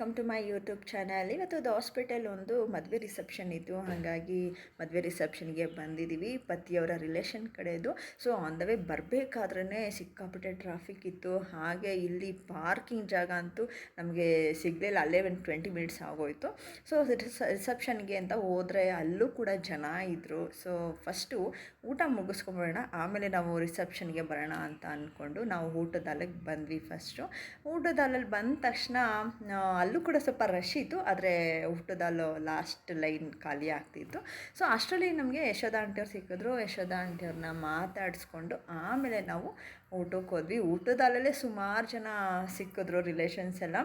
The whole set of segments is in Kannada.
Welcome to my YouTube channel. ಇವತ್ತು ಅದು ಹಾಸ್ಪಿಟಲ್ ಒಂದು ಮದುವೆ ರಿಸೆಪ್ಷನ್ ಇತ್ತು, ಹಾಗಾಗಿ ಮದುವೆ ರಿಸೆಪ್ಷನ್ಗೆ ಬಂದಿದ್ದೀವಿ. ಪತಿಯವರ ರಿಲೇಷನ್ ಕಡೆದು. ಸೊ ಆನ್ ದ ವೇ ಬರಬೇಕಾದ್ರೇ ಸಿಕ್ಕಾಪಟ್ಟೆ ಟ್ರಾಫಿಕ್ ಇತ್ತು. ಹಾಗೆ ಇಲ್ಲಿ ಪಾರ್ಕಿಂಗ್ ಜಾಗ ಅಂತೂ ನಮಗೆ ಸಿಗಲಿಲ್ಲ. ಅಲ್ಲೇ ಒಂದು 20 ಮಿನಿಟ್ಸ್ ಆಗೋಯಿತು. ಸೊ ರಿಸೆಪ್ಷನ್ಗೆ ಅಂತ ಹೋದರೆ ಅಲ್ಲೂ ಕೂಡ ಜನ ಇದ್ದರು. ಸೊ ಫಸ್ಟು ಊಟ ಮುಗಿಸ್ಕೊಂಬರೋಣ, ಆಮೇಲೆ ನಾವು ರಿಸೆಪ್ಷನ್ಗೆ ಬರೋಣ ಅಂತ ಅಂದ್ಕೊಂಡು ನಾವು ಊಟದಲ್ಲಿಗೆ ಬಂದ್ವಿ. ಫಸ್ಟು ಊಟದಲ್ಲಿ ಬಂದ ತಕ್ಷಣ ಅಲ್ಲೂ ಕೂಡ ಸ್ವಲ್ಪ ರಶ್ ಇತ್ತು, ಆದರೆ ಊಟದಲ್ಲೂ ಲಾಸ್ಟ್ ಲೈನ್ ಖಾಲಿ ಆಗ್ತಿತ್ತು. ಸೊ ಅಷ್ಟರಲ್ಲಿ ನಮಗೆ ಯಶೋಧ ಆಂಟಿಯವ್ರು ಸಿಕ್ಕಿದ್ರು. ಯಶೋಧ ಆಂಟಿಯವ್ರನ್ನ ಮಾತಾಡಿಸ್ಕೊಂಡು ಆಮೇಲೆ ನಾವು ಊಟಕ್ಕೆ ಹೋದ್ವಿ. ಊಟದಲ್ಲೇ ಸುಮಾರು ಜನ ಸಿಕ್ಕಿದ್ರು, ರಿಲೇಷನ್ಸ್ ಎಲ್ಲ.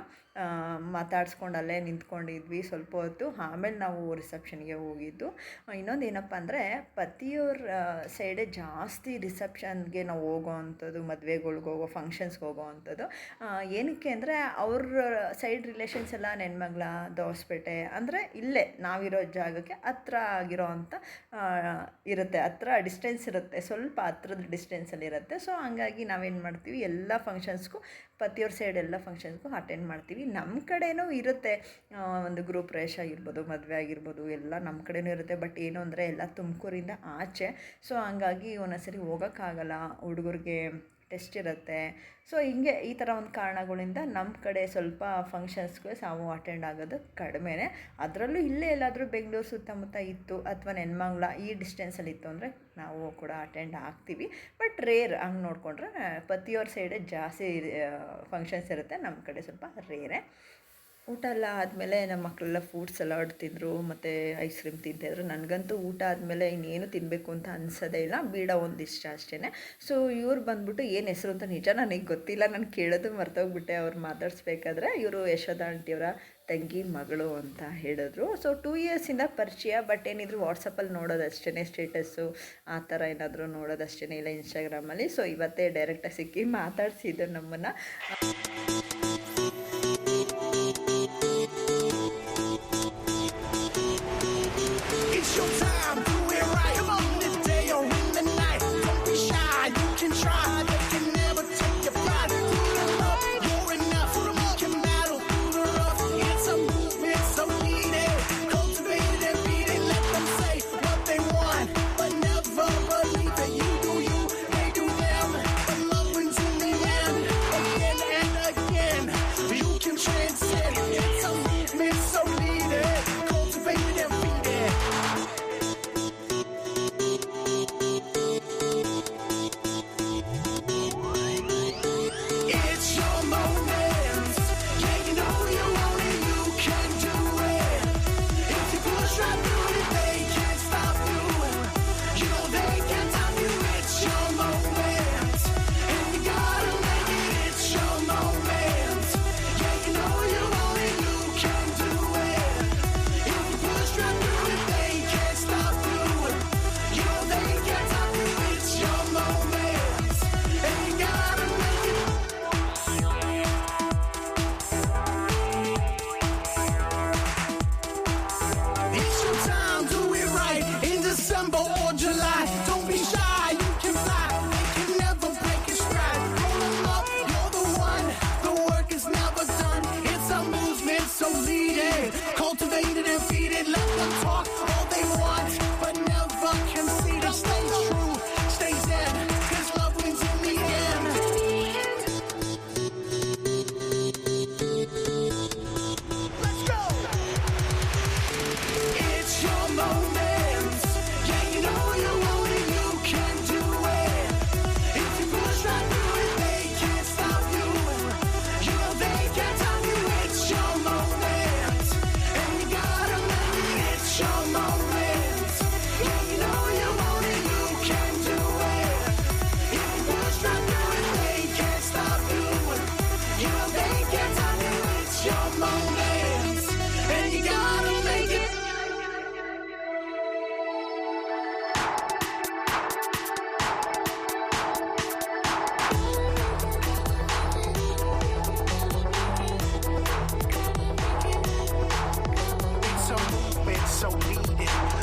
ಮಾತಾಡ್ಸ್ಕೊಂಡು ಅಲ್ಲೇ ನಿಂತ್ಕೊಂಡಿದ್ವಿ ಸ್ವಲ್ಪ ಹೊತ್ತು. ಆಮೇಲೆ ನಾವು ರಿಸೆಪ್ಷನ್ಗೆ ಹೋಗಿದ್ದು. ಇನ್ನೊಂದು ಏನಪ್ಪ ಅಂದರೆ, ಪತಿಯವ್ರ ಸೈಡೇ ಜಾಸ್ತಿ ರಿಸೆಪ್ಷನ್ಗೆ ನಾವು ಹೋಗೋ ಅಂಥದ್ದು, ಮದುವೆಗಳ್ಗೆ ಹೋಗೋ, ಫಂಕ್ಷನ್ಸ್ಗೆ ಹೋಗೋ ಅಂಥದ್ದು. ಏನಕ್ಕೆ ಅಂದರೆ ಅವ್ರ ಸೈಡ್ ರಿಲೇಷನ್ಸ್ ಎಲ್ಲ ನೆನ್ಮಂಗ್ಲ, ದೋಸಪೇಟೆ ಅಂದರೆ ಇಲ್ಲೇ ನಾವಿರೋ ಜಾಗಕ್ಕೆ ಹತ್ರ ಆಗಿರೋ ಅಂಥ ಇರುತ್ತೆ, ಹತ್ರ ಡಿಸ್ಟೆನ್ಸ್ ಇರುತ್ತೆ, ಸ್ವಲ್ಪ ಹತ್ರದ ಡಿಸ್ಟೆನ್ಸಲ್ಲಿರುತ್ತೆ. ಸೊ ಹಂಗಾಗಿ ನಾವೇನು ಮಾಡ್ತೀವಿ, ಎಲ್ಲ ಫಂಕ್ಷನ್ಸ್ಗೂ, ಪತಿಯವ್ರ ಸೈಡ್ ಎಲ್ಲ ಫಂಕ್ಷನ್ಸ್ಗೂ ಅಟೆಂಡ್ ಮಾಡ್ತೀವಿ. ನಮ್ಮ ಕಡೆಯೂ ಇರುತ್ತೆ, ಒಂದು ಗ್ರೂಪ್ ಪ್ರವೇಶ ಆಗಿರ್ಬೋದು, ಮದುವೆ ಆಗಿರ್ಬೋದು, ಎಲ್ಲ ನಮ್ಮ ಕಡೆಯೂ ಇರುತ್ತೆ. ಬಟ್ ಏನು ಅಂದರೆ ಎಲ್ಲ ತುಮಕೂರಿಂದ ಆಚೆ. ಸೊ ಹಂಗಾಗಿ ಒಂದೊಂದ್ಸರಿ ಹೋಗೋಕ್ಕಾಗಲ್ಲ, ಹುಡುಗರಿಗೆ ಟೆಸ್ಟ್ ಇರುತ್ತೆ. ಸೊ ಹಿಂಗೆ ಈ ಥರ ಒಂದು ಕಾರಣಗಳಿಂದ ನಮ್ಮ ಕಡೆ ಸ್ವಲ್ಪ ಫಂಕ್ಷನ್ಸ್ಗೆ ನಾವು ಅಟೆಂಡ್ ಆಗೋದು ಕಡಿಮೆನೇ. ಅದರಲ್ಲೂ ಇಲ್ಲೇ ಎಲ್ಲಾದರೂ ಬೆಂಗಳೂರು ಸುತ್ತಮುತ್ತ ಇತ್ತು ಅಥವಾ ನೆನ್ಮಂಗ್ಲ ಈ ಡಿಸ್ಟೆನ್ಸಲ್ಲಿ ಇತ್ತು ಅಂದರೆ ನಾವು ಕೂಡ ಅಟೆಂಡ್ ಆಗ್ತೀವಿ. ಬಟ್ ರೇರ್ ಹಂಗೆ ನೋಡಿಕೊಂಡ್ರೆ ಪತಿಯವ್ರ ಸೈಡೇ ಜಾಸ್ತಿ ಫಂಕ್ಷನ್ಸ್ ಇರುತ್ತೆ, ನಮ್ಮ ಕಡೆ ಸ್ವಲ್ಪ ರೇರೇ. ಊಟ ಎಲ್ಲ ಆದಮೇಲೆ ನಮ್ಮ ಮಕ್ಕಳೆಲ್ಲ ಫ್ರೂಟ್ ಸಲಾಡ್ ತಿಂದರು ಮತ್ತು ಐಸ್ ಕ್ರೀಮ್ ತಿಂತಾಯಿದ್ರು. ನನಗಂತೂ ಊಟ ಆದಮೇಲೆ ಇನ್ನೇನು ತಿನ್ನಬೇಕು ಅಂತ ಅನಿಸೋದೇ ಇಲ್ಲ, ಬೀಡ ಒಂದಿಷ್ಟ ಅಷ್ಟೇ. ಸೊ ಇವ್ರು ಬಂದ್ಬಿಟ್ಟು ಏನು ಹೆಸರು ಅಂತ ನಿಜ ನನಗೆ ಗೊತ್ತಿಲ್ಲ, ನಾನು ಕೇಳೋದು ಮರ್ತೋಗ್ಬಿಟ್ಟೆ. ಅವ್ರು ಮಾತಾಡಿಸ್ಬೇಕಾದ್ರೆ ಇವರು ಯಶೋಧ ಆಂಟಿಯವರ ತಂಗಿ ಮಗಳು ಅಂತ ಹೇಳಿದ್ರು. ಸೊ 2 ಇಯರ್ಸಿಂದ ಪರಿಚಯ, ಬಟ್ ಏನಿದ್ರು ವಾಟ್ಸಪ್ಪಲ್ಲಿ ನೋಡೋದಷ್ಟೇ, ಸ್ಟೇಟಸ್ಸು ಆ ಥರ ಏನಾದರೂ ನೋಡೋದಷ್ಟೇ, ಇಲ್ಲ ಇನ್ಸ್ಟಾಗ್ರಾಮಲ್ಲಿ. ಸೊ ಇವತ್ತೇ ಡೈರೆಕ್ಟಾಗಿ ಸಿಕ್ಕಿ ಮಾತಾಡಿಸಿದ್ದು ನಮ್ಮನ್ನು. so needed.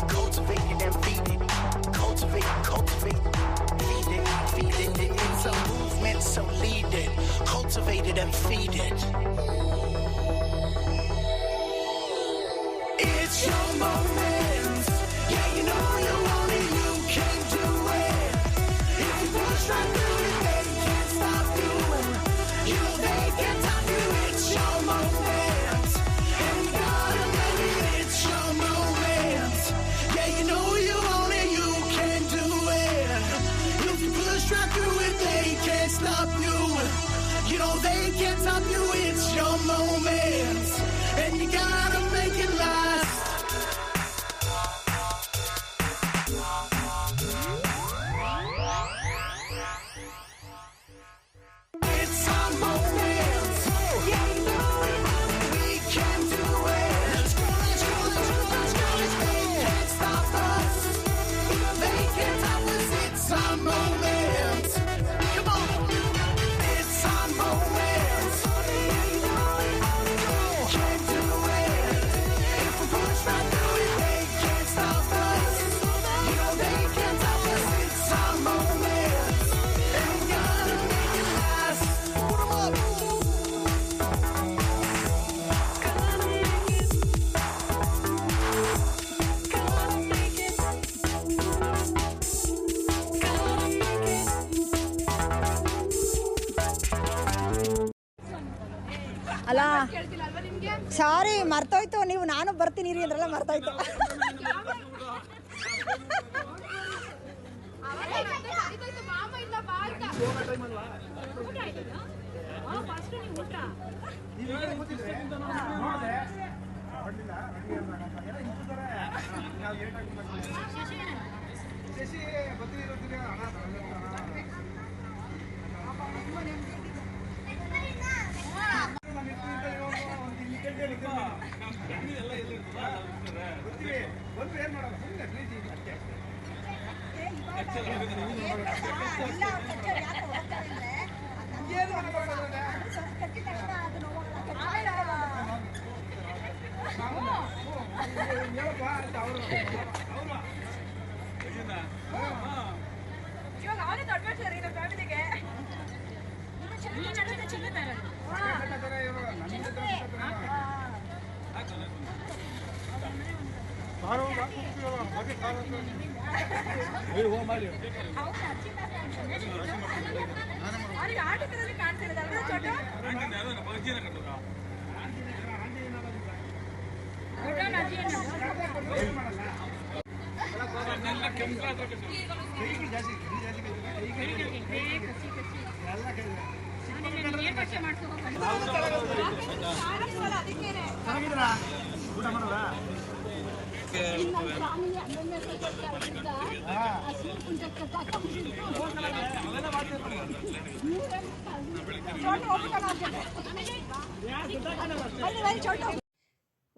ಸಾರಿ ಮರ್ತೋಯ್ತು, ನೀವು ನಾನು ಬರ್ತೀನಿ ರೀ ಅಂದ್ರಲ್ಲ, ಮರ್ತೋಯ್ತು.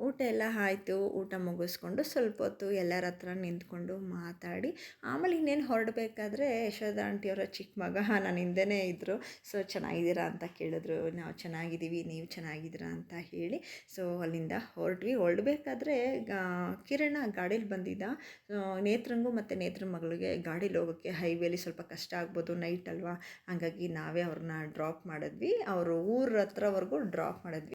ಊಟ ಎಲ್ಲ ಆಯಿತು. ಊಟ ಮುಗಿಸ್ಕೊಂಡು ಸ್ವಲ್ಪ ಹೊತ್ತು ಎಲ್ಲರ ಹತ್ರ ನಿಂತ್ಕೊಂಡು ಮಾತಾಡಿ ಆಮೇಲೆ ಇನ್ನೇನು ಹೊರಡಬೇಕಾದ್ರೆ ಯಶೋಧ ಆಂಟಿಯವರ ಚಿಕ್ಕ ಮಗ ನನ್ನ ಹಿಂದೆನೇ ಇದ್ದರು. ಸೊ ಚೆನ್ನಾಗಿದ್ದೀರಾ ಅಂತ ಕೇಳಿದ್ರು. ನಾವು ಚೆನ್ನಾಗಿದ್ದೀವಿ, ನೀವು ಚೆನ್ನಾಗಿದ್ದೀರಾ ಅಂತ ಹೇಳಿ ಸೊ ಅಲ್ಲಿಂದ ಹೊರಡಬೇಕಾದ್ರೆ ಕಿರಣ ಗಾಡೀಲಿ ಬಂದಿದ್ದ. ನೇತ್ರಂಗೂ ಮತ್ತು ನೇತ್ರ ಮಗಳಿಗೆ ಗಾಡೀಲಿ ಹೋಗೋಕ್ಕೆ ಹೈವೇಲಿ ಸ್ವಲ್ಪ ಕಷ್ಟ ಆಗ್ಬೋದು, ನೈಟ್ ಅಲ್ವಾ, ಹಾಗಾಗಿ ನಾವೇ ಅವ್ರನ್ನ ಡ್ರಾಪ್ ಮಾಡಿದ್ವಿ. ಅವರು ಊರ ಹತ್ರವರೆಗೂ ಡ್ರಾಪ್ ಮಾಡಿದ್ವಿ.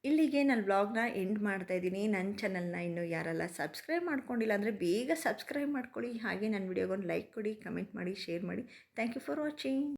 ಇಲ್ಲಿಗೆ ನಾನು ವ್ಲಾಗ್ನ ಎಂಡ್ ಮಾಡ್ತಾಯಿದ್ದೀನಿ. ನನ್ನ ಚಾನಲ್ನ ಇನ್ನೂ ಯಾರೆಲ್ಲ ಸಬ್ಸ್ಕ್ರೈಬ್ ಮಾಡ್ಕೊಂಡಿಲ್ಲ ಅಂದರೆ ಬೇಗ ಸಬ್ಸ್ಕ್ರೈಬ್ ಮಾಡ್ಕೊಳ್ಳಿ. ಹಾಗೆ ನನ್ನ ವಿಡಿಯೋಗೊಂದು ಲೈಕ್ ಕೊಡಿ, ಕಮೆಂಟ್ ಮಾಡಿ, ಶೇರ್ ಮಾಡಿ. Thank you for watching.